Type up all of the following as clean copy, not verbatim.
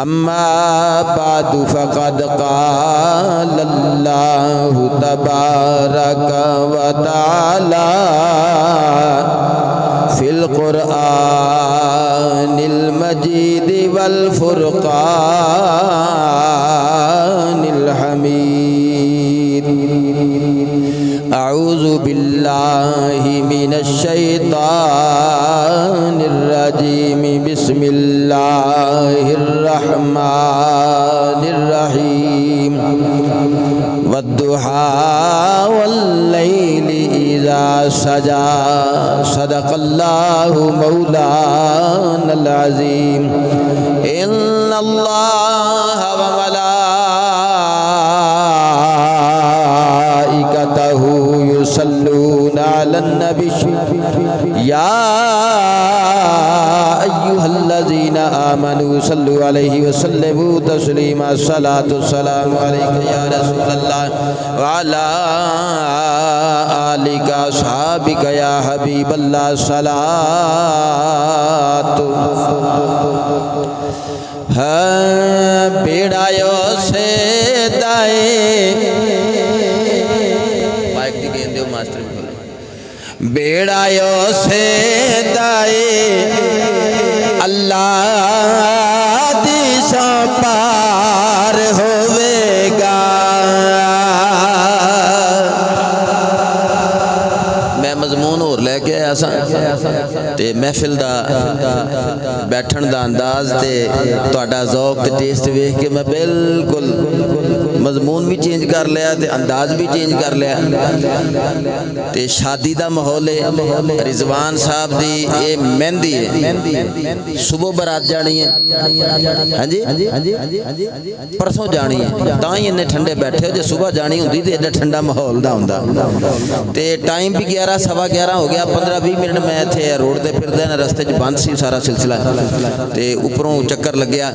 أما بعد فقد قال الله تبارك وتعالى في القرآن المجيد والفرقان الحميد. أعوذ بالله من الشيطان الرجيم. بسم الله الرحمن الرحيم. والضحى والليل إذا سجى صدق الله مولانا العظيم. إن الله وملائكته يصلون على النبي يا أيها الذين آمنوا صلوا عليه وسلموا تسليما. الصلاة والسلام عليك يا رسول الله وعلى آلك أصحابك يا حبيب الله. صلاة بیڑایوں سے دائے مائک دی گیند دیو ماسٹر بیڑایوں سے دائے اللہ دی سو پار ہوئے گا. میں مضمون اور لے کے آیا سا تے محفل دا بیٹھن دا انداز تے تہاڈا ذوق تے ٹیسٹ ویکھ کے میں بالکل مضمون بھی چینج کر لیا تے انداز بھی چینج کر لیا. تے شادی دا ماحول ہے. رضوان صاحب دی اے مہندی ہے. صبح برات جانی ہے. ہاں جی پرسوں جانی ہے. تاں ہی انہیں ٹھنڈے بیٹھے ہو. جے صبح جانی ہوندی تے ایڈا ٹھنڈا ماحول دا ہوندا. تے ٹائم بھی 11 سوا 11 ہو گیا. 15-20 منٹ میں تھے روڈ تے پھردے نا. رستے چ بند سی سارا سلسلہ تے اوپروں چکر لگیا.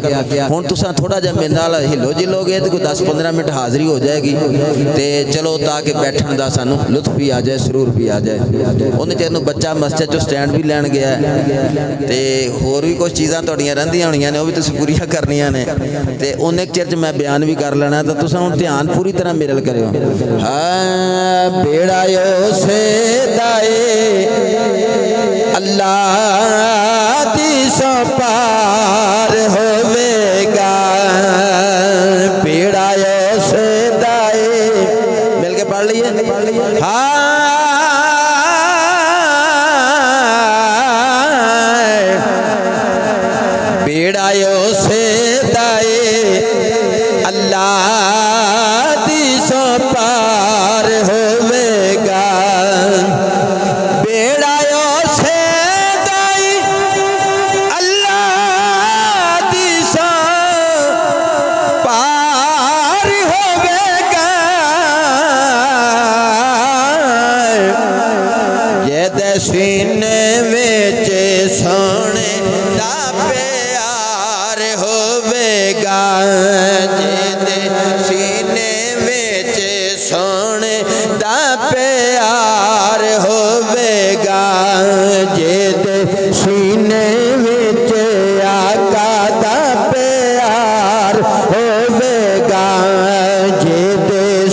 ہن تساں تھوڑا جا میرے نال ہلو جلو گے تے کوئی 10-15 منٹ حاضری ہو جائے گی. تے چلو تاکہ بیٹھن دا سانو لطف بھی آ جائے, سرور بھی آ جائے. انہیں چیز بچہ مسجد چو سٹینڈ بھی لین گیا ہے. تے ہور بھی کچھ چیزاں تھوڑیاں رہندیاں ہونیاں نے, وہ بھی تسی پوریاں کرنیاں نے. تے انہیں ایک چیز میں بیان بھی کر لینا. تو تساں ہن دھیان پوری طرح میرل کرے ہو. ہاں بیڑایوں سے دائے اللہ دی سو پار ہوئے گا. بیڑایوں سے دائے مل کے پڑھ لیے. ہاں بیڑایوں سے دائے اللہ دی سو پار ہوئے گا. بیڑایوں سے دائے اللہ دی سو پار ہوئے گا. یہ دے سینے وچ سونے دا پیار ہوئے گا. جے سینے وچ سونے دا پیار ہوئے گا. جے سینے وچ آقا دا پیار ہوئے گا. جے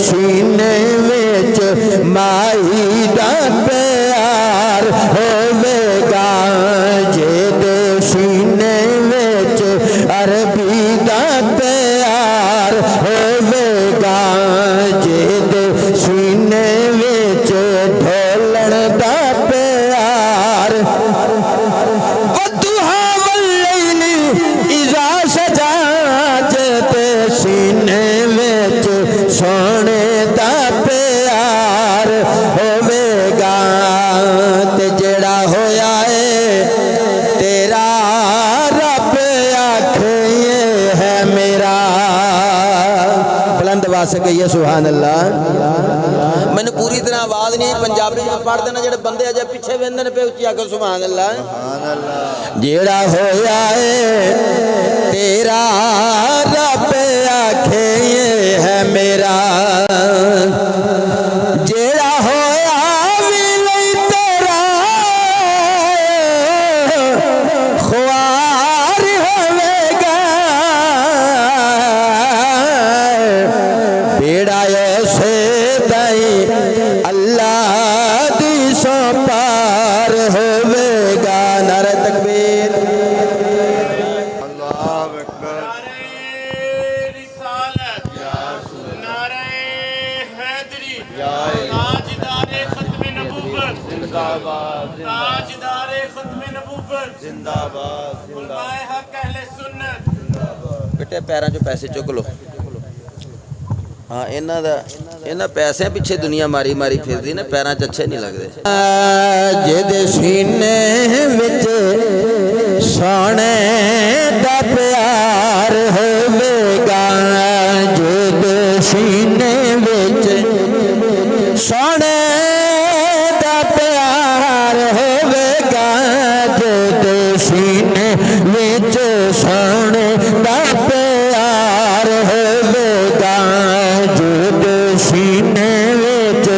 سینے وچ مائی دا پیار ہوئے گا. جے سینے وچ عربی دا پیار ہوئے گا. جے سینے وچ ڈھولن دا پیار. والضحى واللیل اذا سجا. جے سینے وچ سونے دا پیار ہوئے گا. تے جڑا ہویا ہے تیرا رب آکھے یہ ہے میرا. بلند آواز سے کہیے سبحان اللہ. میں نے پوری طرح آواز نہیں پنجابی میں پڑھ دینا. جڑے بندے اجے پیچھے ویندن پہ اچھی آکھو سبحان اللہ. جیڑا ہویا ہے تیرا رب آکھے یہ ہے میرا. جیڑا ہویا بھی نہیں تیرا خوار ہوئے گا. تاجدار ختم نبوت زندہ باد علماء حق اہل سنت بیٹے پیراں چوں پیسے چک لو ہاں انہاں پیسے پیچھے دنیا ماری ماری پھردی نے پیراں چ اچھے نہیں لگدے جد سینے وچ سونے دا پیار ہوے گا جد سینے وچ سونے دا پیار ہوے گا جد سینے وچ سونے دا پیار ہوے گا جد سینے وچ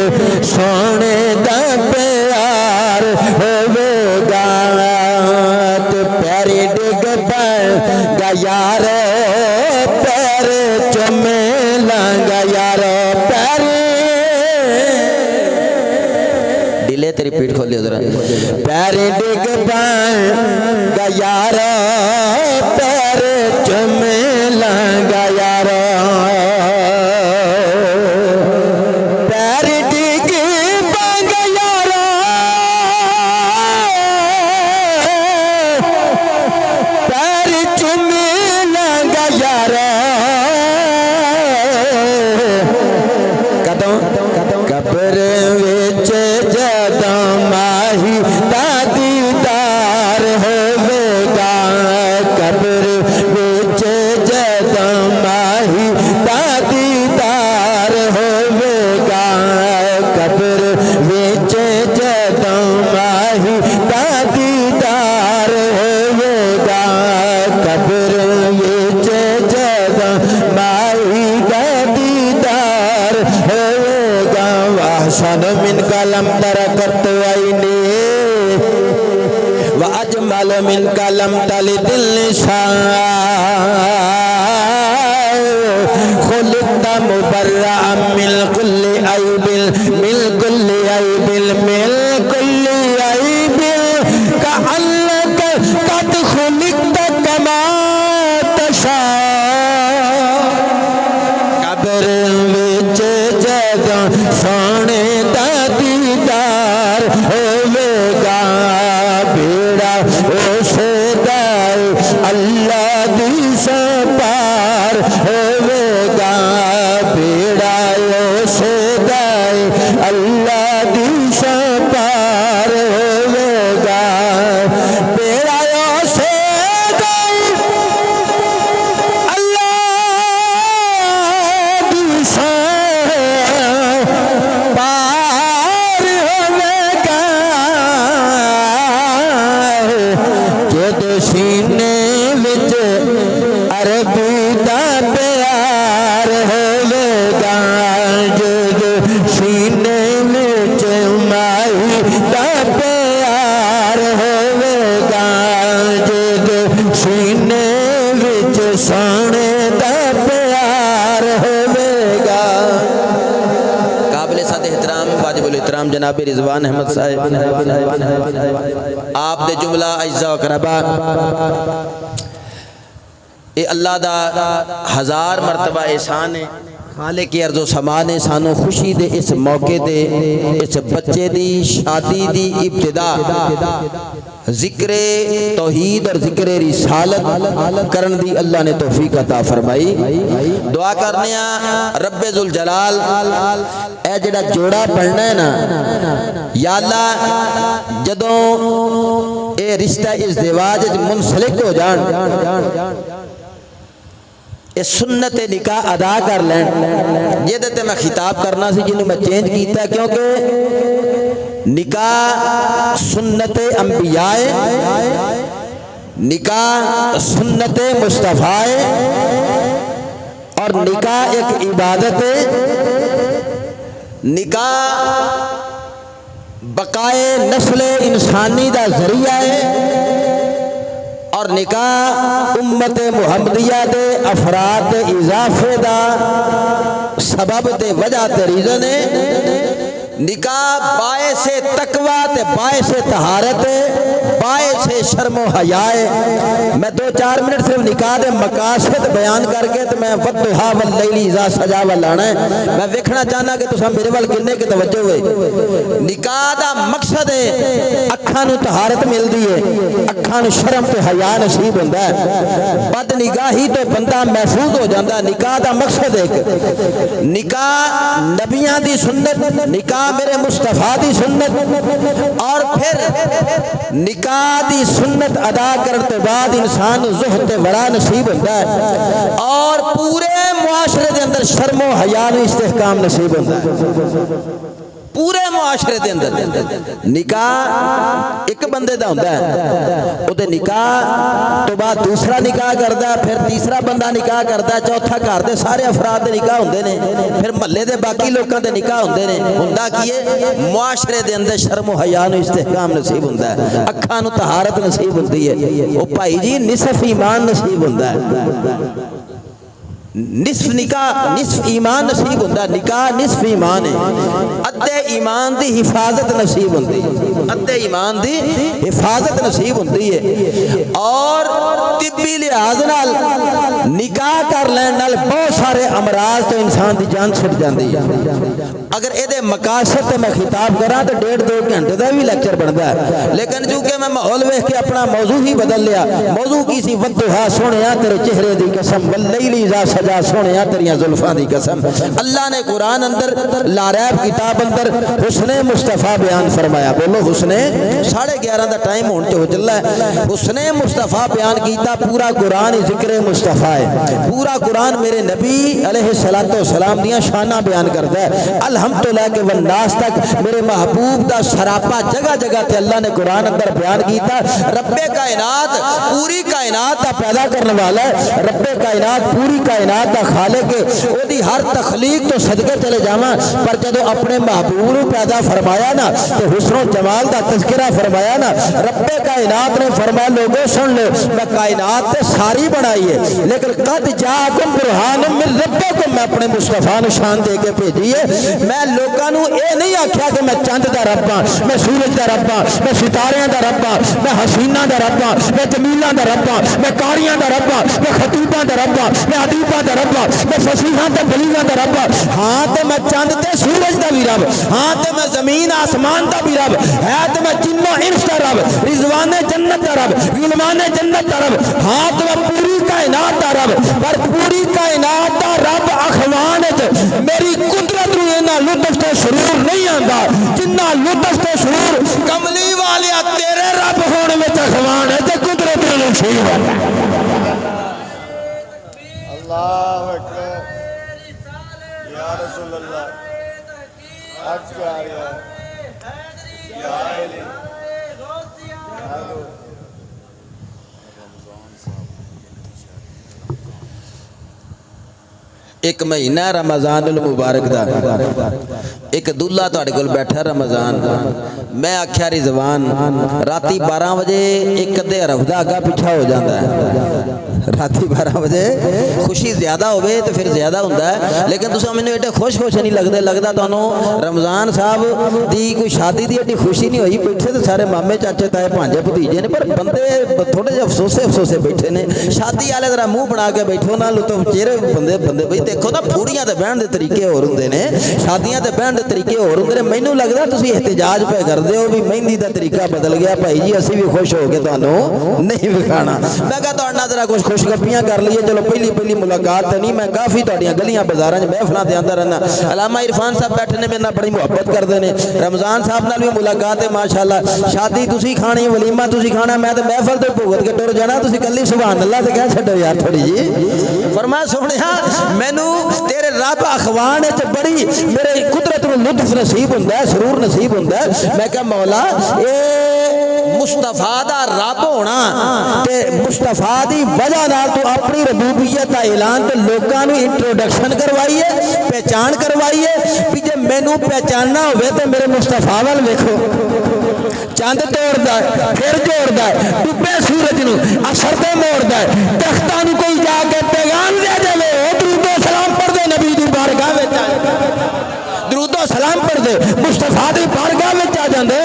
سونے دا پیار ہوے گا تے پیری ڈگ پڑ گا یار پیر چومے لانگا یار پیر ڈیلے تے ریپیٹ کھول لیو ذرا پیری ڈگ پڑ گا یار پیر چومے لانگا یار پیری ڈگ پنگ یار پیر چومے لانگا یار کدوں قبر وچ جدوں ماہی دا دیدار ہوے گا قبر وچ جدوں ماہی دا دیدار ہوے گا قبر وچ جدوں ماہی دا دیدار ہوے گا قبر وچ جدوں ماہی دا دیدار ہوے گا واحسن من کلم ترکت عینی واجمل من کلم تلد اللسان خلقت مبرئا من كل عیب من كل عیب من كل عیب كأنك قد خلقت كما تشاء قبر وچ جدوں سونے دا دیدار ہوے گا بیڑا اس دا اللہ دی سپار ہوے گا بیڑا اس دا اللہ دی سپار ہوے گا بیڑا اس دا اللہ دی پار ہوے گا جد سینے وچ عربی دا پیار ہوے گا جد سینے وچ ماہی دا پیار ہوے گا جد سینے وچ سونے دا پیار ہوے گا قابل صد احترام واجب الاحترام جناب رضوان احمد صاحب آپ دے جملہ اجزاء و اقربا اے اللہ دا ہزار مرتبہ احسان ہے خالق ارض و سما نے سانو خوشی دے اس موقع دے اس بچے دی شادی دی ابتدا ذکر توحید اور ذکر رسالت کرن دی اللہ نے توفیق عطا فرمائی دعا کرنے رب ذوالجلال اے جڑا جوڑا پڑھنا ہے نا یا اللہ جدوں اے رشتہ ازدواج منسلک ہو جان اے سنت نکاح ادا کر لین یہ دیتے میں خطاب کرنا سی جنہوں میں چینج کیتا کیونکہ نکاح سنت انبیاء نکاح سنت مصطفیٰ اور نکاح ایک عبادت نکاح بقائے نسل انسانی دا ذریعہ ہے اور نکاح امت محمدیہ دے افراد دے اضافے دا سبب دے وجہ تے ریزن ہے نکاح باعث تقوی تے باعث طہارت باعث شرم و حیا ہے۔ میں 2-4 منٹ صرف نکاح دے مقاصد بیان کر کے تے میں والضحیٰ واللیل اذا سجا ولانا ہے۔ میں ویکھنا چاہنا کہ تساں میرے ول کنے کی توجہ ہوئے۔ نکاح دا مقصد ہے اکھاں نو طہارت ملدی ہے، اکھاں نو شرم تے حیا نصیب ہوندا ہے، بد نگاہی تو بندہ محفوظ ہو جاندا ہے۔ نکاح دا مقصد ہے کہ نکاح نبیاں دی سنت، نکاح میرے مصطفیٰ دی سنت، اور پھر نکاح دی سنت ادا کرنے کے بعد انسان زہد تے ورا نصیب ہوتا ہے، اور پورے معاشرے دے اندر شرم و حیا نو استحکام نصیب ہوتا ہے۔ پورے معاشرے دے اندر نکاح ایک بندے دا ہوندا ہے، او دے نکاح تو بعد دوسرا نکاح کردا ہے، پھر تیسرا بندہ نکاح کردا ہے، چوتھا گھر دے سارے افراد دے نکاح ہوندے نے، پھر محلے دے باقی لوکاں دے نکاح ہوندے نے۔ ہوندا کی ہے؟ معاشرے دے اندر شرم و حیا نو استحکام نصیب ہوندا ہے، اکھاں نو طہارت نصیب ہوندی ہے۔ او بھائی جی نصف ایمان نصیب ہوندا ہے، نصف نکاح نصف ایمان نصیب ہوتا ہے۔ نکاح نصف ایمان ہے، ادھے ایمان دی حفاظت نصیب ہوتی ہے، ادھے ایمان دی حفاظت نصیب ہوتی ہے۔ اور طبی لحاظ نال نکاح کر لین نال بہت سارے امراض تو انسان دی جان چھٹ جاندی ہے۔ اگر اے دے مقاصد تے میں خطاب کراں تو 1.5-2 گھنٹے دا بھی لیکچر بندا ہے، لیکن چونکہ میں ماحول ویکھ کے اپنا موضوع ہی بدل لیا۔ موضوع کی سی والضحیٰ سونیا تیرے چہرے دی قسم واللیل اذا سجا سونیا تیریاں زلفاں دی قسم۔ اللہ نے قرآن اندر لاریب کتاب اندر حسن مصطفیٰ بیان فرمایا۔ بولو حسن 11:30 دا ٹائم ہون تے ہو چلا ہے۔ حسن مصطفیٰ بیان کیتا، پورا قرآن ذکر مصطفیٰ ہے، پورا قرآن میرے نبی علیہ السلام دیاں شانہ بیان کرتا ہے۔ الحمدللہ کے والناس تک میرے محبوب دا سراپا جگہ جگہ تے اللہ نے قرآن اندر بیان کیتا۔ رب کائنات پوری کائنات دا پیدا کرنے والا ہے، رب کائنات پوری کائنات دا خالق ہے، او دی ہر تخلیق تو صدقے چلے جاواں، پر جدو اپنے محبوب نو پیدا فرمایا نا تو حسن و جمال دا تذکرہ فرمایا نا، رب کائنات نے فرمایا لوگوں سن لو میں کائنات تے ساری بنائی ہے، لیکن قد جاءکم برہان من ربکم، میں اپنے مصطفیٰ نو شان دے کے بھیجی ہے۔ میں لوگاں نو اے نہیں آکھیا کہ میں چند دا رب ہاں، میں سورج دا رب ہاں، میں ستاریاں دا رب ہاں، میں حسیناں دا رب ہاں، میں جمیلاں دا رب ہاں، میں کاریاں دا رب ہاں، میں خطیباں دا رب ہاں، میں ادیباں دا رب ہاں، میں فصیحاں تے بلیغاں دا رب ہاں۔ ہاں تے میں چند تے سورج دا بھی رب، ہاں تے میں زمین آسمان دا بھی رب ہے، تے میں جنوں انس دا رب، رضوان جنت دا رب، غلمان جنت دا رب، ہاں تے میں پوری کائنات دا رب، پر پوری کائنات دا رب اخوان وچ میری قدرت نو اینا لطف تے سرور نہیں آندا جنہ لطف تے سرور کملی والیا تیرے رب ہونے وچ اخوان ہے تے قدرت نو چھین اللہ اکبر یا رسول اللہ آج کیا آ رہا ہے یا علی ایک مہینہ رمضان المبارک دا، ایک دلہا تہاڈے کول بیٹھا رمضان، میں آکھیا رضوان راتی 12 بجے ایک ادھے حرف دا اگا پیچھا ہو جاتا ہے، راتی 12 بجے خوشی زیادہ ہوئے تو پھر زیادہ ہوندا ہے، لیکن تساں مینوں ایڈے خوش نہیں لگدا تانوں رمضان صاحب دی کوئی شادی دی ایڈی خوشی نہیں ہوئی، بیٹھے تو سارے مامے چاچے تائے بھانجے بھتیجے نے، پر بندے تھوڑے جے افسوسے بیٹھے نے۔ شادی والے ذرا منہ بنا کے بیٹھو نا، لطف چہرے بندے بھئی دیکھو نا، پھوڑیاں تے بہن دے طریقے ہور ہوندے نے، شادیاں تے بہن دے طریقے ہور ہوندے نے۔ مینوں لگدا تسی احتجاج پہ کردے ہو بھی مہندی دا طریقہ بدل گیا، بھائی جی اسی بھی خوش ہو کے تانوں نہیں وکھانا۔ میں کہا تہاڈے نال ذرا کچھ خوش گپیاں کر لئیے، چلو پہلی ملاقات تے نہیں، میں کافی تہاڈیاں گلیاں بازاراں وچ محفلاں تے آندا رہنا۔ علامہ عرفان صاحب بیٹھے نے، میرے نال بڑی محبت کردے نے، رمضان صاحب نال بھی ملاقات ہے ماشاءاللہ۔ شادی تسی کھانی، ولیمہ تسی کھانا، میں تے محفل تے بھگت کے ٹر جانا، تسی کلی سبحان اللہ تے کہہ چھڈو یار تھوڑی جی۔ فرمایا سونیا مینوں تیرے رب اخوان وچ بڑی میرے قدرت نو لطف نصیب ہوندا ہے، سرور نصیب ہوندا ہے۔ میں کہا مولا اے مصطفیٰ دا رب ہونا تے مصطفیٰ دی وجہ نال تو اپنی ربوبیت دا اعلان تے لوکاں نو انٹروڈکشن کروائی ہے، پہچان کروائی ہے، بھی جے مینوں پہچاننا ہوئے تے میرے مصطفیٰ وال ویکھو، چاند توڑدا ہے پھر جوڑدا ہے، ڈبے سورج نو اثر تے موڑدا ہے، درختاں نو کوئی جا کے پیغام دے جاوے، درود و سلام پڑھ دے نبی دی بارگاہ وچ، درود و سلام پڑھ دے مصطفیٰ دی بارگاہ وچ آ جاندے،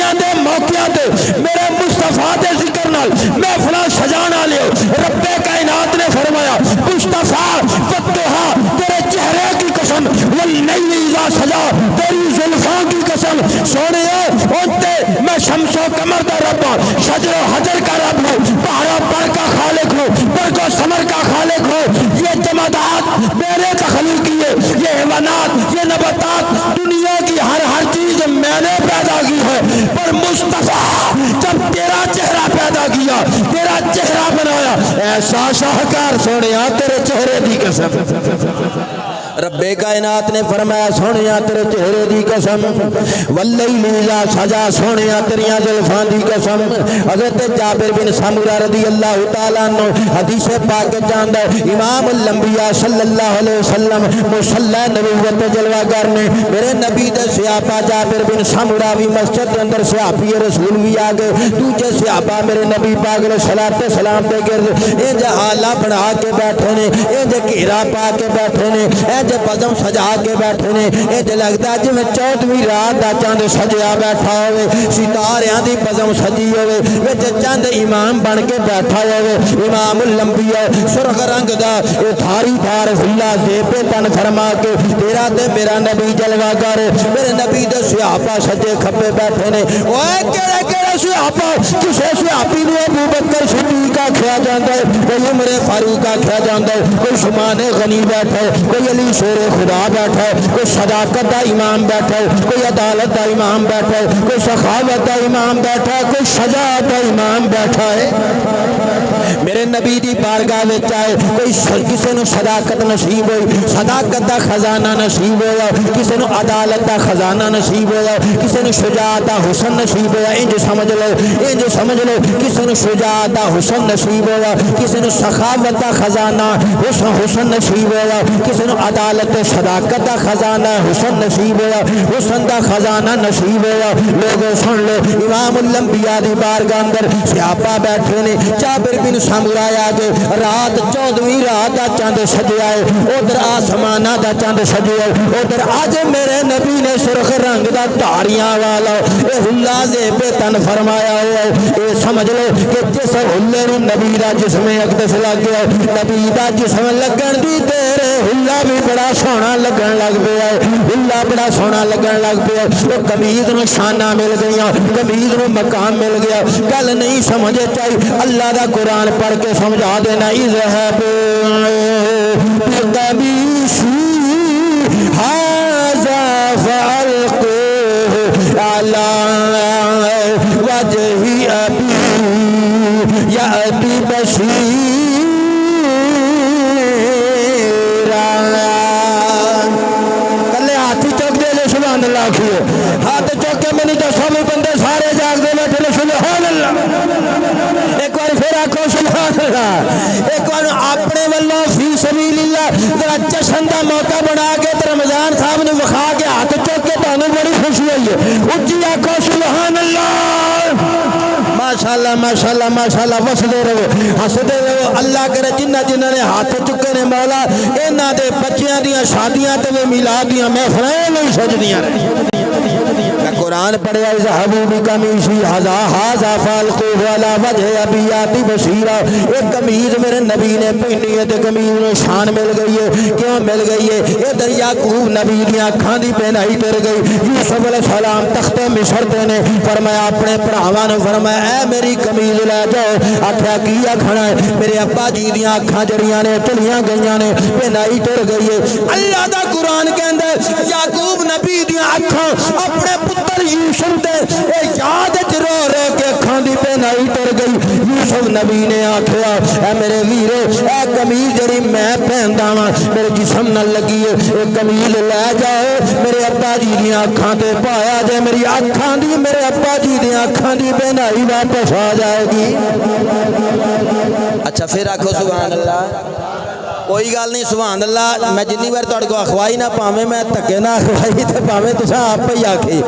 خوشیاں دے موقعوں تے میرے مصطفیٰ دے ذکر نال محفلاں سجانا لیو رب کائنات نے فرمایا مصطفیٰ فتحا تیرے چہرے کی قسم واللیل اذا سجا تیری زلفاں کی قسم سونے اونتے میں شمس و قمر دا رب ہوں شجر و حجر کا رب ہوں پہاڑ و پر کا خالق ہوں برگ و ثمر کا خالق ہوں یہ جمادات میرے تخلیق کیے یہ حیوانات یہ نباتات دنیا کی ہر چیز میں نے پیدا کی ہے پر مصطفیٰ جب تیرا چہرہ پیدا کیا تیرا چہرہ بنایا ایسا شاہکار سونیا تیرے چہرے دی قسم رب کائنات نے فرمایا سونیا تیرے چہرے دی قسم واللیل اذا سجا سونیا تیریاں زلفاں دی قسم حضرت جابر بن سمرہ رضی اللہ تعالیٰ عنہ حدیث پاک جاندا امام الانبیاء صلی اللہ علیہ وسلم مصلی نبوت جلوہ گر نے میرے نبی دے صحابہ جابر بن سمرہ بھی مسجد کے اندر صحابی رسول بھی آ گئے دوجے صحابہ میرے نبی پاک علیہ الصلوۃ والسلام دے گرد انج آلہ بنا کے بیٹھے نے انج گھیرا پا کے بیٹھے نے انج بزم سجا کے بیٹھے نے انج لگدا جویں 14ویں رات دا چاند سجیا بیٹھا ہوئے ستاریاں دی بزم سجی ہوئے وچ چاند امام بن کے بیٹھا ہوئے امام الانبیاء سرخ رنگ دا دھاری دھار حلہ زیب تن فرما کے تیرا تے میرا نبی جلوہ گر میرے نبی دے صحابہ سجے کھپے بیٹھے نے اوے کیڑے کیڑے صحابہ کسے صحابی نو ابو بکر صدیق آکھیا جاندا ہے کوئی عمر فاروق آکھیا جاندا ہے کوئی عثمان غنی بیٹھا ہے کوئی علی شیر خدا بیٹھا ہے کوئی صداقت دا امام بیٹھا ہے کوئی عدالت دا امام بیٹھا ہے کوئی سخاوت دا امام بیٹھا ہے کوئی شجاعت دا امام بیٹھا ہے میرے نبی دی بارگاہ وچ آئے کوئی کسے نو صداقت نصیب ہوئی صداقت دا خزانہ نصیب ہویا کسے نو عدالت دا خزانہ نصیب ہویا کسے نو شجاعت دا حسن نصیب ہویا انج سمجھ لو کسے نو شجاعت دا حسن نصیب ہویا کسے نو سخاوت دا خزانہ حسن نصیب ہویا کسے نو عدالت صداقت دا خزانہ حسن نصیب ہویا حسن دا خزانہ نصیب ہویا لوگوں سن لو امام الانبیاء دی بارگاہ اندر صحابہ بیٹھے نے جابر بن سمرہ آ گئے رات 14ویں رات دا چاند سجیا ہے ادھر آسمانہ دا چاند سجیا ہے ادھر اج میرے نبی نے سرخ رنگ دا دھاریاں والا اے حلہ زیب تن فرمایا ہوا ہے اے سمجھ لو کہ جس حلے نو نبی دا جسم اقدس لگ گیا نبی دا جسم لگن دی تیرے حلہ بھی بڑا سونا لگن لگ پیا ہے حلہ بڑا سونا لگن لگ پیا ہے قمیض نو شانہ مل گیا قمیض نو مقام مل گیا گل نہیں سمجھے چاہیے اللہ دا قرآن پڑھ کے سمجھا دینا اذهب بقمیصی ھذا فألقوه علی وجه ابی یأتی بصیرا کلے ہاتھی چوک دے لے سبحان اللہ کیے ہاتھ چوک کے میں نہیں تو سب بندے سارے جاگ دے بیٹھے لے سبحان اللہ ایک بار پھر آکھو سبحان اللہ ایک بار اپنے واللہ فی سبیل اللہ ذرا جشن دا موقع بنا کے رمضان صاحب نے وکھا کے ہاتھ چوک کے تانوں بڑی خوشی ہوئی ہے اچھی آکھو سبحان اللہ ماشاءاللہ ماشاءاللہ ماشاءاللہ وسدے رہو ہسدے رہو اللہ کرے جنہ نے ہاتھ چکے نے مولا انہاں دے بچیاں دیاں شادیاں تے میلاد دیاں محفلاں نہیں سجدیاں میں قرآن پڑھیا اذهبوا بقمیصی ھذا فألقوه علی وجه ابی یأتی بصیرا ایک قمیض میرے نبی نے پہنی ہے تے قمیض نو شان مل گئی ہے کیوں مل گئی ہے ادھر یعقوب نبی دی اکھاں دی پہنائی ٹر گئی یوسف علیہ السلام تخت مصر تے نے فرمایا اپنے بھراواں نو فرمایا اے میری قمیض لے جاؤ آکھیا کی آکھنا ہے میرے ابا جی دی اکھاں جڑیاں نے چلیاں گئیاں نے پہنائی ٹر گئی ہے اللہ دا قرآن کہندا ہے یعقوب نبی دی اکھاں اپنے پتر یوسف دے اے یاد وچ رو رو کے اکھاں دی پہنائی ٹر گئی یوسف نبی نے آکھیا اے میرے ویرو اے قمیض جڑی میں پہندا واں میرے جسم نال لگی ہے اے قمیض لے جاؤ میرے ابا جی دی اکھاں تے پایا جے میری اکھاں دی میرے ابا جی دی اکھاں دی پہنائی واپس آ جائے گی اچھا پھر آکھو سبحان اللہ کوئی گل نہیں سبحان اللہ میں جنی بار تہاڈے کو اخوائی نہ پاویں میں دھکے نہ اخوائی تے پاویں تساں آپ ہی آکھے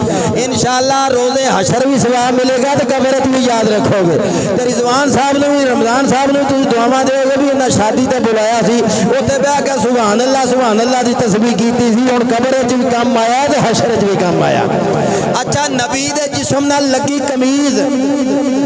انشاءاللہ روزے حشر بھی ثواب ملے گا تے قبر وچ بھی یاد رکھو گے تے رضوان صاحب نے بھی رمضان صاحب نے تسی دعاواں دیو گے بھی انہاں شادی تے بلایا سی اوتے بیٹھ کے سبحان اللہ دی تسبیح کیتی سی ہن قبر وچ بھی کام آیا تے حشر وچ بھی کام آیا اچھا نبی دے جسم نال لگی قمیض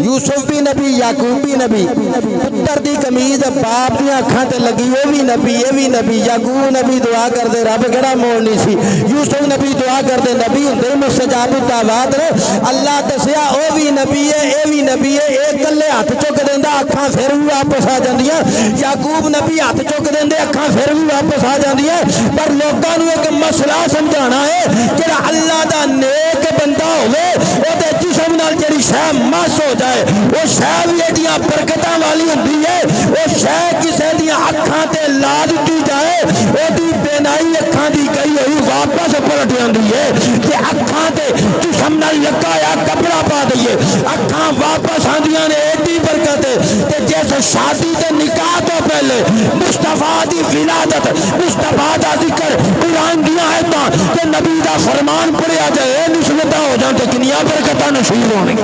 یوسف بھی نبی یعقوب بھی نبی پتر دی قمیض باپ دی اکھاں تے لگی او بھی نبی اے بھی نبی یعقوب نبی دعا کردے رب کیڑا موڑ نہیں سی یوسف نبی دعا کردے نبی ہوندے مستجاب الدعوات نے اللہ دسیا او بھی نبی ہے اے بھی نبی ہے اے کلے ہاتھ چک دیندا اکھاں پھر بھی واپس آ جاندیاں یعقوب نبی ہاتھ چک دیندے اکھاں پھر بھی واپس آ جاندیاں پر لوکاں نوں ایک مسئلہ سمجھانا ہے جڑا اللہ دا نیک بندہ ہوے او دے جسم نال جڑی شے مس ہو جائے وہ شے بھی ایڈیاں برکتاں والی ہوندی ہے وہ شے کسے دیاں اکھاں تے لا دتی جائے اودی بینائی اکھاں دی گئی ہوئی واپس پلٹ جاندی ہے کہ اکھاں تے جسم نال لگایا کپڑا پا دئیے اکھاں واپس آندیاں نے ایڈی برکت تے جیسے شادی تے نکاح تو پہلے مصطفیٰ دی ولادت مصطفیٰ دا ذکر قرآن دیاں آیتاں تے نبی دا فرمان پڑھیا جائے نسبتاں ہو جان تے کنیاں برکتاں نصیب ہونی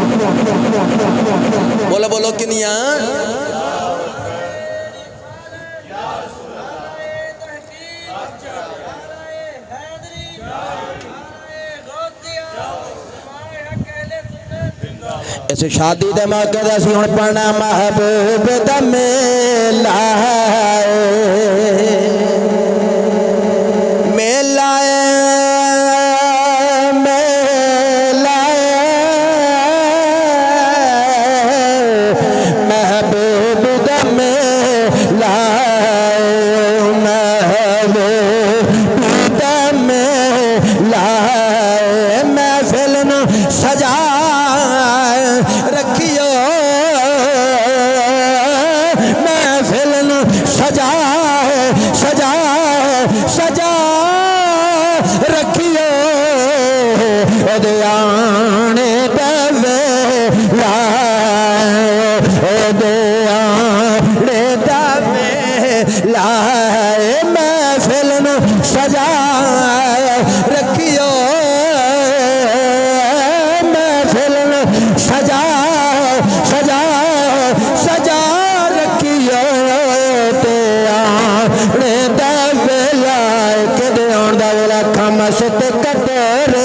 بولو بولو کنیاں اس شادی دے موقع تے اسی ہن پڑھنا محبوب دا میلہ میلہ محبوب دا میلہ محبوب دا میلہ محفل نو سجا رکھیو محفل نو سجا سجا سجا رکھیو او دے آنے دا ویلا او دے آنے دا ویلا محفل نو سجا رکھیو سجا سجا سجا رکھیو تے آنے دا ویلا کدے آن دا ویلا کھمس تے کٹورے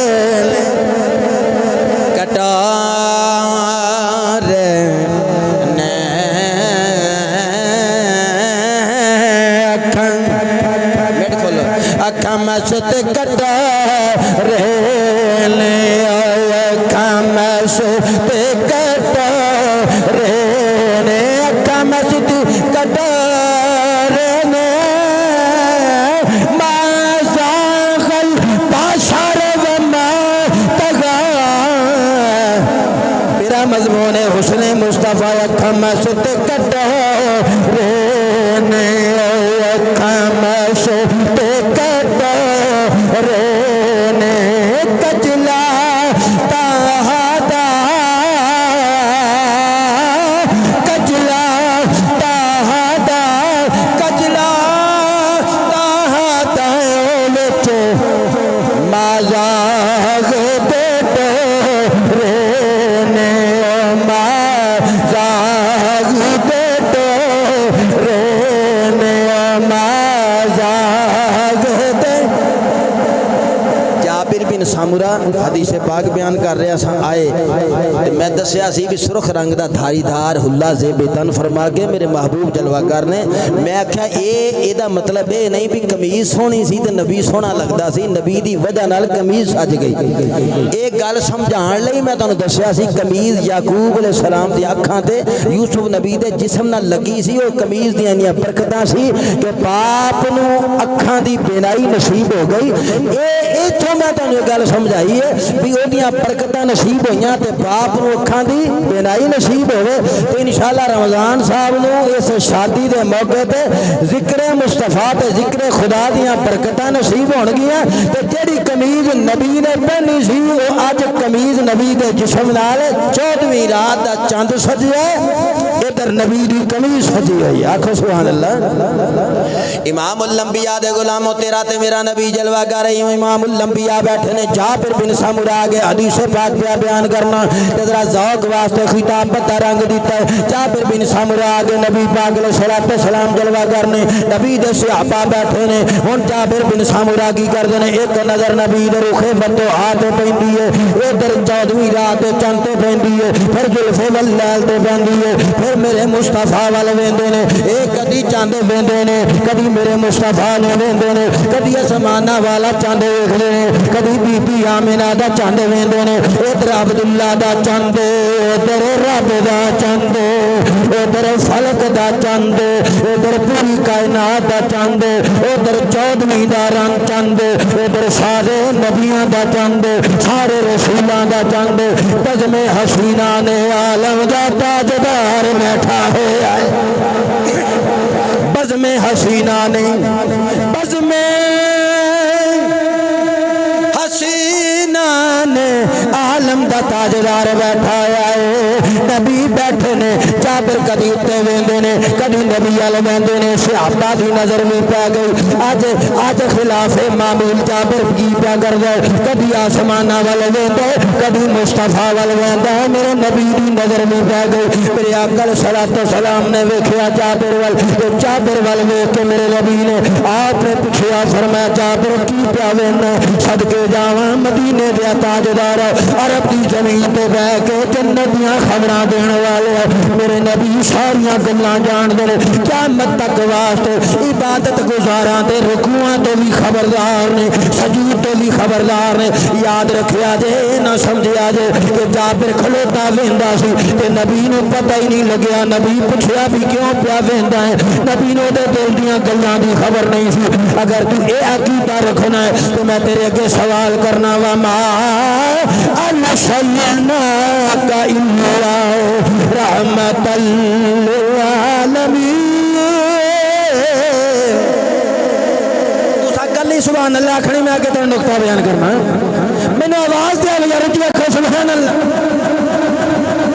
اکھاں مسط کٹورے اکھاں مسط کٹورے اکھاں مسط کٹورے ما زاغل بشر وما طغى میرا مضمون ہے حسن مصطفیٰ اکھاں مسط کٹورے اکھاں مسط کٹورے کجلا تہادا کجلا تہادا کجلا تہادا وچ مازاغ بیٹو رے مازاغ بیٹو رے مازاغ دے جابر بن سامورہ حدیث پاک بیان کر رہا سا آئے میں دسیا سی بھی سرخ رنگ دا دھاری دھار ہلا زیب تن فرما کے میرے محبوب جلوہ کر نے میں آکھیا اے دا مطلب اے نہیں بھی قمیض سونی سی تے نبی سونا لگدا سی نبی دی وجہ نال قمیض سج گئی ایک گل سمجھان لئی میں تانوں دسیا سی قمیض یعقوب علیہ السلام دی اکھاں تے یوسف نبی دے جسم نال لگی سی او قمیض دیاں انیاں برکتاں سی کہ باپ نو اکھاں دی بینائی نصیب ہو گئی ایتھوں میں تانوں گل سمجھائی ہے بھی اودیاں برکتاں نصیب ہوئیاں تے باپ نو اکھاں دی بینائی نصیب ہوئے تو انشاءاللہ رمضان صاحب نو اس شادی دے موقع تے ذکر مصطفیٰ تے ذکر خدا دیاں برکتاں نصیب ہون گیاں تے جیڑی قمیض نبی نے پہنی سی وہ اج قمیض نبی دے جسم نال 14ویں رات دا چاند سجیا ادھر نبی دی کمیز سجی ہوئی آکھو سبحان اللہ امام الانبیاء دے غلاموں تیرا تے میرا نبی جلوہ کر رہی ہوں امام الانبیاء بیٹھے نے جابر بن سمرہ آگے حدیث پاک پہ بیان کرنا ذرا ذوق واسطے خطاب پتہ رنگ دیتا ہے جابر بن سمرہ آگے نبی پاک علیہ السلام جلوہ کرنے نبی دے صحابہ بیٹھے نے ہن جابر بن سمرہ کی کر دینے ایک نظر نبی دے رخے فتو آتے پہندی ہے ادھر 14ویں رات چنتے پہندی ہے پھر جلفے واللیل تے پہندی ہے پھر میرے مصطفیٰ والے ویندے نے ایک کدی چاندے ویندے نے کدی میرے مصطفیٰ نے ویندے نے کدی اسمانہ والا چاندے ویکھدے نے کدی بی بی آمنہ دا چاندے ویندے نے ادھر عبداللہ دا چاندے ادھر رب دا چاندے ادھر فلک دا چاندے ادھر پوری کائنات دا چاندے ادھر 14ویں دا رنگ چاندے ادھر سارے نبیاں دا چاندے سارے رسولاں دا چاندے بزم حسینہ نے عالم دا تاجدار بیٹھا ہے بزم حسینہ نے بزم حسینہ نے عالم دا تاجدار بیٹھا ہے نبی بیٹھے نے جابر کدی اتے ویندے نے کدی نبی ال ویندے نے صحابہ دی نظر میں پہ گئی اج خلاف معمول جابر کی پیا کر گئے کدی آسمانہ وال ویندے کدی مصطفیٰ وال ویندا میرے نبی دی نظر میں پہ گئی میرے آقا صلوات و سلام نے ویکھیا جابر وال تے جابر وال ویکھ کے میرے نبی نے آپ نے پوچھیا فرمایا جابر کی پیا ویندا صدقے جاواں مدینے دے تاجدار عرب دی زمین تے بیٹھ کے جنت دیاں خبراں دین والے میرے نبی ساریاں گلاں جان دے قیامت تک واسطے عبادت گزاراں تے رکوعاں تو بھی خبردار نے سجود تو بھی خبردار نے یاد رکھیا جے نہ سمجھیا جے کہ جابر کھلوتا ویندا سی تے نبی نوں پتہ ہی نہیں لگیا نبی پوچھیا بھی کیوں پیا ویندا ہے نبی نوں دے دل دیاں گلاں دی خبر نہیں سی اگر تو اے عقیدہ رکھنا ہے تو میں تیرے اگے سوال کرنا وا ما انا سیدنا کا اللہ رحمت للعالمین سبحان اللہ آخری میں آگے تیرے نقطہ بیان کرنا میں نے آواز دیا بھئی رجوع کھو سبحان اللہ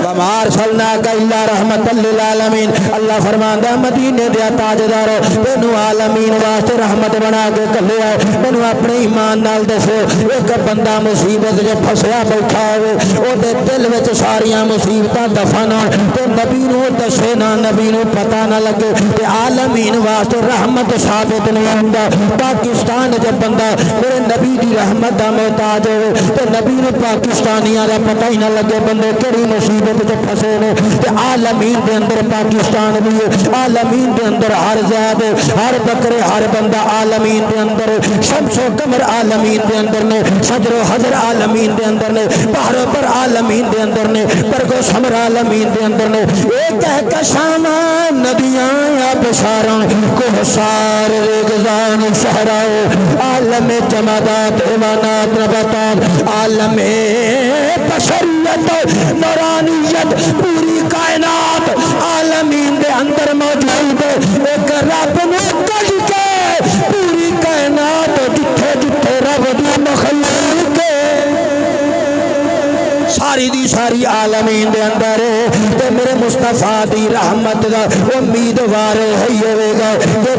وما ارسلناک الا رحمت للعالمین اللہ فرماندا مدینے دیا تاجدار تینو عالمین واسطے رحمت بنا کے کلے آئے مینوں اپنے ایمان نال دسو ایک بندہ مصیبت وچ پھسیا بیٹھا ہوئے او دے دل وچ ساریاں مصیبتاں دفن ہون تے نبی نوں دسے نہ نبی نوں پتہ نہ لگے تے عالمین واسطے رحمت ثابت نہیں ہوندا پاکستان وچ بندہ میرے نبی دی رحمت دا محتاج ہوئے تے نبی نوں پاکستانیاں دا پتہ ہی نہ لگے بندے کیڑی مصیبت پھسے نے تے عالمین دے اندر پاکستان بھی ہے عالمین دے اندر ہر ذات ہر بکرے ہر بندہ عالمین دے اندر شمس و قمر عالمین دے اندر نے شجر و حجر عالمین دے اندر نے بحر پر عالمین دے اندر نے برگ و ثمر عالمین دے اندر نے ایک کہکشاں ندیاں یا بشاراں کوہسار ریگزان صحراء عالم جمادات حیوانات نباتات عالم بشریت نورانیت پوری کائنات عالمین دے اندر موجود ہے ایک رب نے کج کے پوری کائنات جتھے جتھے رب دی مخلوق ساری دی ساری عالمین دے اندر تے میرے مصطفیٰ دی رحمت دا امیدوار ہوئی ہوئے گا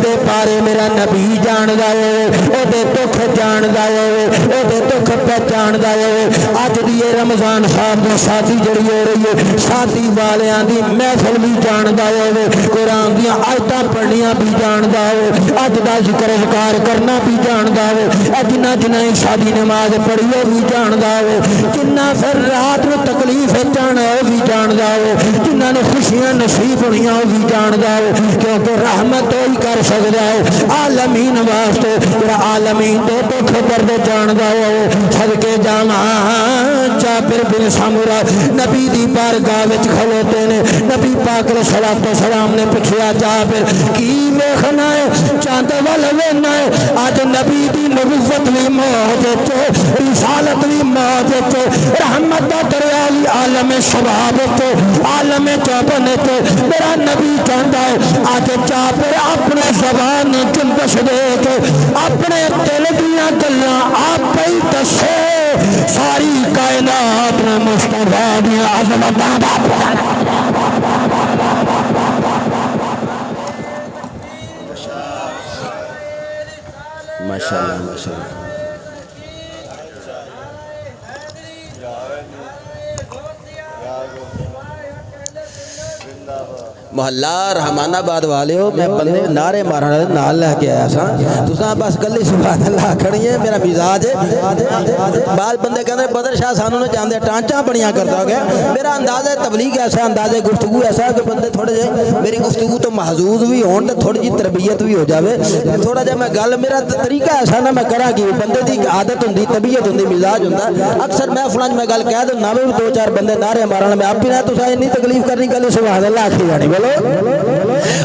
دے پارے میرا نبی جان دائے او دے دکھ جان دائے او دے دکھ پہچان دائے آج دی رمضان صاحب دی شادی جڑی ہو رہی ہے شادی والیاں دی محفل بھی جان دائے قرآن دیاں آیتاں پڑھنیاں بھی جان دائے آج دا ذکر اذکار کرنا بھی جان دائے جنہ جنہ شادی نماز پڑھیے بھی جان دائے جنہ پھر رات میں تکلیف جانا وہ بھی جان داؤ جنہوں نے خوشیاں نصیب ہونیاں وہ بھی جان داؤ کیونکہ رحمت ہی کر سکتا ہے عالمین واسطے تیرا عالمین دے دکھ درد جان داؤ صدقے جاواں جابر بن سمرہ نبی دی بارگاہ وچ کھلوتے نے نبی پاک علیہ الصلوۃ والسلام نے پوچھا جابر کی ویکھنا ہے چاند ول وینا ہے اج نبی دی نبوت بھی موج وچ رسالت بھی موج وچ رحمت دا دریا عالم شباب تے عالم چوبن تے میرا نبی چاہتا ہے آج جابر اپنے زبان جنبش دے کے اپنے دل دیاں گلاں آپ ہی دسے ساری کائنات میں مصطفیٰ دی عظمت محلہ رحمان آباد والے ہو میں بندے نعرے مارنے نال لے کے آیا سا تساں بس گلی سبحان اللہ کھڑی ہے میرا مزاج ہے بعض بندے کہتے ہیں بدر شاہ سانوں نے چاہتے ٹانچاں بڑیاں کرتا گیا میرا انداز تبلیغ ایسا انداز گفتگو ایسا ہے کہ بندے تھوڑے جے میری گفتگو تو محظوظ بھی ہون تو تھوڑی جی تربیت بھی ہو جاوے تھوڑا جا میں گل میرا طریقہ ایسا نہ میں کرا کہ بندے دی عادت ہوندی طبیعت ہوندی مزاج ہوندا اکثر میں فلان میں گل کہہ دوں نہ بھی دو چار بندے نعرے مارن میں آپ بھی نہ تساں اتنی تکلیف کرنی گل سبحان اللہ آکھی جانی بولو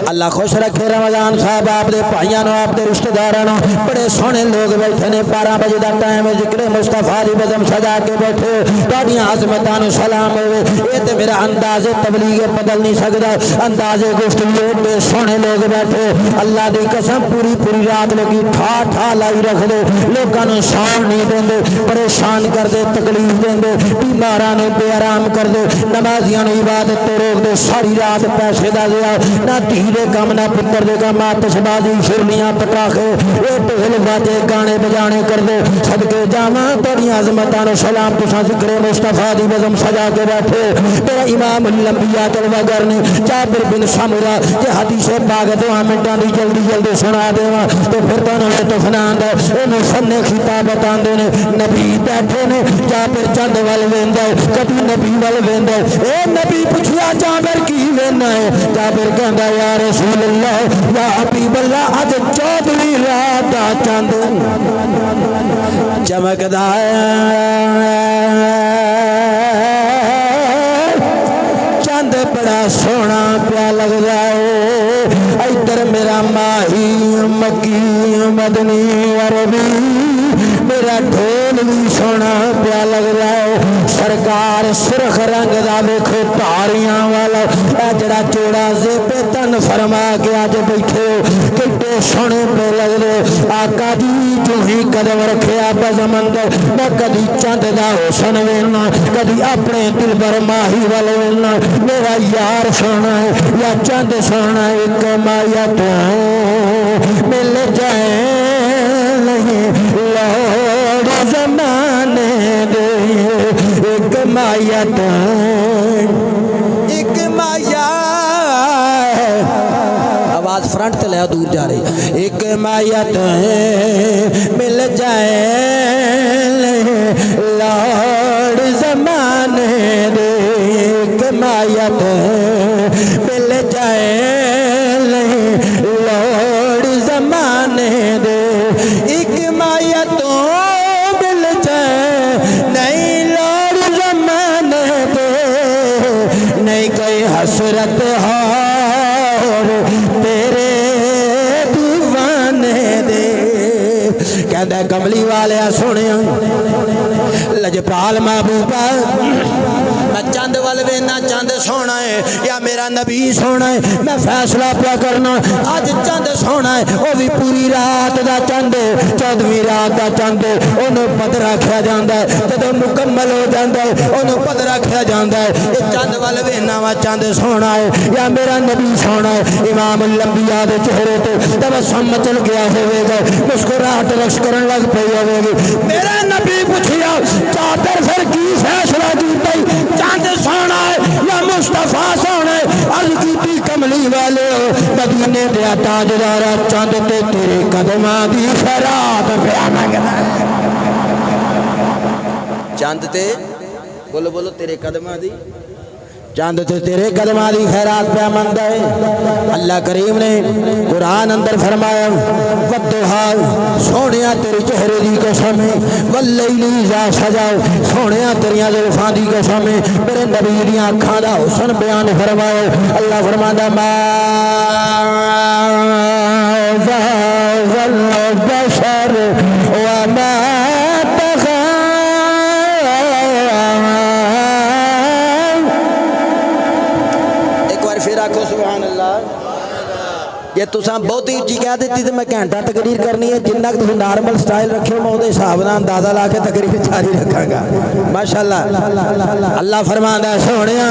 اللہ خوش رکھے رمضان صاحب آپ دے بھائیاں نو آپ دے رشتہ داراں نو بڑے سونے لوگ بیٹھے نے 12 بجے دا ٹائم ہے ذکر مصطفیٰ دی بزم سجا کے بیٹھے تہاڈیاں عظمتاں نو سلام ہوے اے تے میرا انداز تبلیغ بدل نہیں سکدا انداز گفتگو بڑے سونے لوگ بیٹھے اللہ دی قسم پوری پوری رات لوگی ٹھا ٹھا لائی رکھ دے لوکاں نو سون نہیں دیندے پریشان کر دے تکلیف دیندے بیماراں نو بے آرام کر دے نمازیاں نو عبادت تو روک دے ساری رات پیسے دا دیا نہ دھیرے کم نہ پتر دے کم آتش بازی شرلیاں پٹاخے اے ٹہل باجے گانے بجانے کر دے صدقے جاواں تیری عظمتاں نو سلام تساں ذکر مصطفیٰ دی بزم سجا کے بیٹھے تیرا امام الانبیاء جلوہ گر نے جابر بن سمرہ یہ حدیث پاک 2 منٹاں دی جلدی جلدی سنا دیواں تے پھر تانوں تو فناندا اے مصنع خطاب بتاندے نے نبی بیٹھے نے جابر چند ول ویندا کبھی نبی ول ویندا اے نبی پوچھیا جابر کی وینا ہے جابر کہندا یا رسول اللہ یا حبیب اللہ اج 14ویں رات دا چاند چمکدا چاند بڑا سونا پیا لگدا ہے ادھر میرا ماہی مکی مدنی عربی میرا ڈھول بھی سونا پیا لگدا ہے سرکار سرخ رنگ دا ویکھو تاریاں والا اے جڑا چوڑا زیب تن فرما کے اج بیٹھے کتے سونے پہ لگدے آقا دی جو ہی قدم رکھیا بزم اندر میں کدی چند دا حسن وینا کدی اپنے دل بر ماہی والے وینا میرا یار سونا ہے یا چند سونا ہے ایک مایا تو مل جائے نہیں لوڑ زمانے دے ایک مایا تو ایک مایا آواز فرنٹ تے لیا دور جا رہی ایک مایا تو مل جائے لوڑ زمانے دے ایک مایا تو مل جائے لوڑ زمانے دے ایک مایا تو مل جائے نہیں لوڑ زمانے دے نہیں کوئی حسرت ہو تیرے دیوانے دے کہندہ کملی والے سونے لجپال محبوبہ میں چند والوینا چند سونا ہے یا میرا نبی سونا ہے میں فیصلہ پیا کرنا آج چند سونا ہے وہ بھی پوری رات دا چند 14ویں رات دا چند انہوں پتہ رکھیا جاندہ ہے جب مکمل ہو جاندہ ہے انہوں پتہ رکھیا جاندہ ہے یہ چند والوینا وا چند سونا ہے یا میرا نبی سونا ہے امام الانبیاء دے چہرے تے تبسم مچل گیا ہوئے گا مسکراہٹ رقص کرن لگ پئی ہوئے گی میرا نبی پوچھیا چادر پھر کی فیصلہ کیتا چاند سونا ہے یا مصطفیٰ سونا ہے عرض کی کملی والے مدینے دیا تاجدارا چاند تے تیرے قدماں دی خیرات پیا منگدا چاند تے بولو بولو تیرے قدماں دی چاند تے تیرے قدماں دی خیرات پیا منگدا ہے اللہ کریم نے قرآن اندر فرمایا والضحیٰ سونیا تیرے چہرے دی قسم ہے واللیل اذا سجا سونیا تیریاں زلفاں دی قسم ہے میرے نبی دیاں اکھاں دا حسن بیان فرمایا اللہ فرماندا ما ذل البشر وما سبحان اللہ یہ تساں بہت ہی اچھی کہہ دیتی تو میں گھنٹہ تقریر کرنی ہے جنہ کہ تم نارمل سٹائل رکھے میں وہ حساب نہ اندازہ لا کے تقریر جاری رکھاں گا ماشاءاللہ اللہ فرماندا سونیا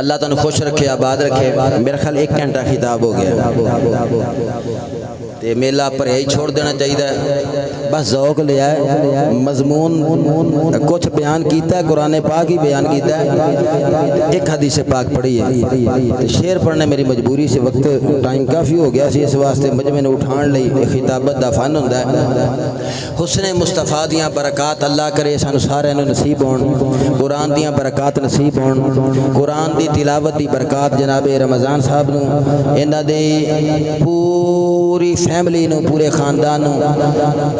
اللہ تانوں خوش رکھے آباد رکھے میرا خیال 1 گھنٹہ خطاب ہو گیا تے میلہ پر ہی چھوڑ دینا چاہیے بس ذوق لے آئے مضمون کچھ بیان کیتا ہے قرآن پاک ہی بیان کیتا ہے ایک حدیث پاک پڑھی ہے شعر پڑھنے میری مجبوری سے وقت ٹائم کافی ہو گیا سی اس واسطے مجمع نے اٹھان لئی خطابت دا فن ہوندا ہے حسن مصطفیٰ دیاں برکات اللہ کرے سانو سارے نو نصیب ہون قرآن دیاں برکات نصیب ہون قرآن دی تلاوت دی برکات جناب رمضان صاحب نو انہاں دے پوری فیملی نو پورے خاندان نو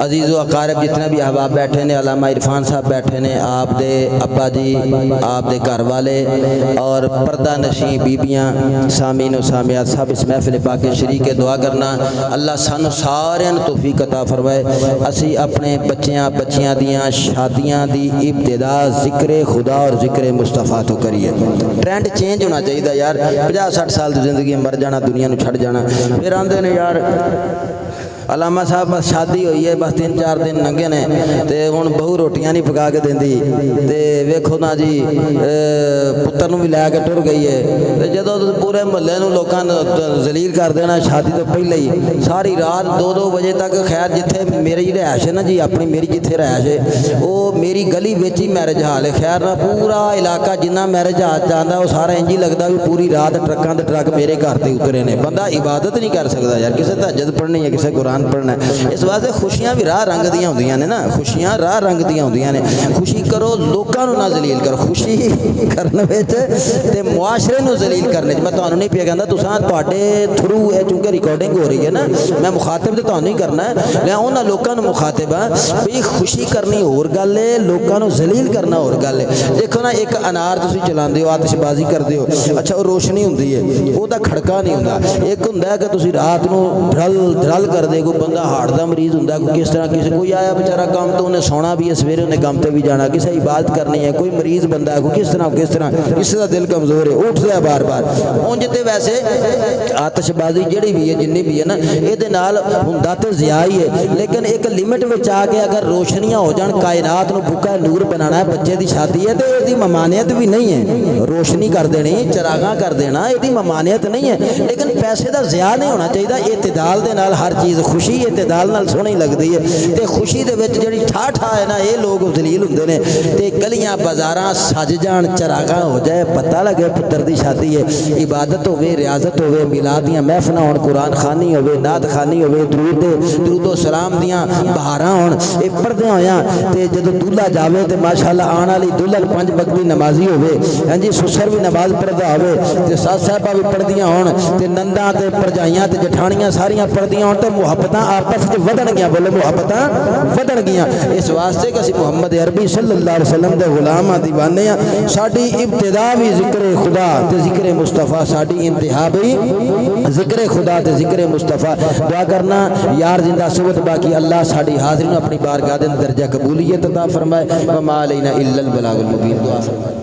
عزیز و اقارب جتنے بھی احباب بیٹھے نے علامہ عرفان صاحب بیٹھے نے آپ دے ابا جی آپ دے گھر والے اور پردہ نشیں بیبیاں سامعین و سامعات سب اس محفل پاک شریک دعا کرنا اللہ سانو سارے توفیق عطا فرمائے اسی اپنے بچیاں دیاں شادیاں دی ابتدا ذکر خدا اور ذکر مصطفیٰ تو کریے ٹرینڈ چینج ہونا چاہیے یار 50-60 سال دی زندگی مر جانا دنیا نو چھڑ جانا پھر آندے نے یار علامہ صاحب بس شادی ہوئی ہے بس 3-4 دن لنگے نے تے ہن بہو روٹیاں نہیں پکا کے دیندی تے ویکھو نا جی پتر نو بھی لے کے ٹر گئی ہے تے جدوں پورے محلے نو لوکاں ذلیل کر دینا شادی تو پہلے ہی ساری رات 2-2 بجے تک خیر جتھے میری رہائش ہے نا جی اپنی میری جتھے رہائش ہے وہ میری گلی وچ ہی میرج حال ہے خیر نہ پورا علاقہ جنہ میرج حال چاہندا وہ سارا انج ہی لگدا بھی پوری رات ٹرکاں دے ٹرک میرے گھر تے اترے نے بندہ عبادت نہیں کر سکدا یار کسے تہجد پڑھنی ہے کسے قرآن پڑھنا ہے اس واسطے خوشیاں بھی راہ رنگ دیاں ہوندیاں نے نا خوشیاں راہ رنگ دیاں ہوندیاں نے خوشی کرو لوکاں نو نہ ذلیل کرو خوشی کرنے وچ تے معاشرے نو ذلیل کرنے میں تانوں نہیں پیا کہندا تساں تواڈے تھرو ہے چونکہ ریکارڈنگ ہو رہی ہے نا میں مخاطب تے تانوں نہیں کرنا ہے میں انہاں لوکاں نو مخاطب ہاں بھی خوشی کرنی اور گل ہے لوکاں نو ذلیل کرنا اور گل ہے دیکھو نا ایک انار تسی چلاندے ہو آتش بازی کردے ہو اچھا وہ روشنی ہوندی ہے وہ دا کھڑکا نہیں ہوندا ایک ہوندا ہے کہ تسی رات نو ڈھل کر دے کوئی بندہ ہارٹ دا مریض ہوندا کوئی کس طرح کسی کوئی آیا بیچارہ کام تو انہیں سونا بھی ہے سویرے انہیں کام تے بھی جانا کسی عبادت کرنی ہے کوئی مریض بندہ ہے کوئی کس طرح کسی دا دل کمزور ہے اٹھدا ہے بار بار اونج تے ویسے آتش بازی جڑی بھی ہے جنی بھی ہے نا اے دے نال ہوندا تے ضیاء ہی ہے لیکن ایک لمٹ وچ آ کے اگر روشنیاں ہو جان کائنات نو بھوکا نور بنانا ہے بچے دی شادی ہے تے اے دی ممانعت بھی نہیں ہے روشنی کر دینی چراغاں کر دینا اے دی ممانعت نہیں ہے لیکن پیسے دا ضیاء نہیں ہونا چاہیے اعتدال دے نال ہر چیز خوشی اعتدال نال سونی لگدی ہے تے خوشی دے وچ جڑی ٹھا ہے نا اے لوگ ذلیل ہوندے نے تے گلیاں بازاراں سج جان چراغاں ہو جائے پتہ لگے پتر دی شادی ہے عبادت ہوے ریاضت ہوے میلاد دیاں محفلاں ہون قرآن خوانی ہوے نعت خوانی ہوے درود و سلام دیاں بہاراں ہون اے پڑھدے ہویاں تے جدوں دولہا جاوے تے ماشاءاللہ آن والی دلہن 5 وقت دی نمازی ہوے ہاں جی سسر بھی نماز پڑھدا ہوے تے ساس صاحبہ بھی پڑھدیاں ہون تے ننداں تے پرجائیاں تے جٹھانیاں ساریاں پڑھدیاں ہون تے محبتاں آپس وچ ودن گیاں بولو محبتاں ودن گیاں اس واسطے کہ اسی محمد عربی صلی اللہ علیہ وسلم دے غلام دیوانے ہیں ساڈی ابتدا بھی ذکر خدا تے ذکر مصطفیٰ ساڈی انتہا بھی ذکر خدا تے ذکر مصطفیٰ دعا کرنا یار زندہ صحبت باقی اللہ ساڈی حاضری اپنی بارگاہ دے درجہ قبولیت عطا فرمائے وما علینا الا البلاغ المبین دعا فرمائے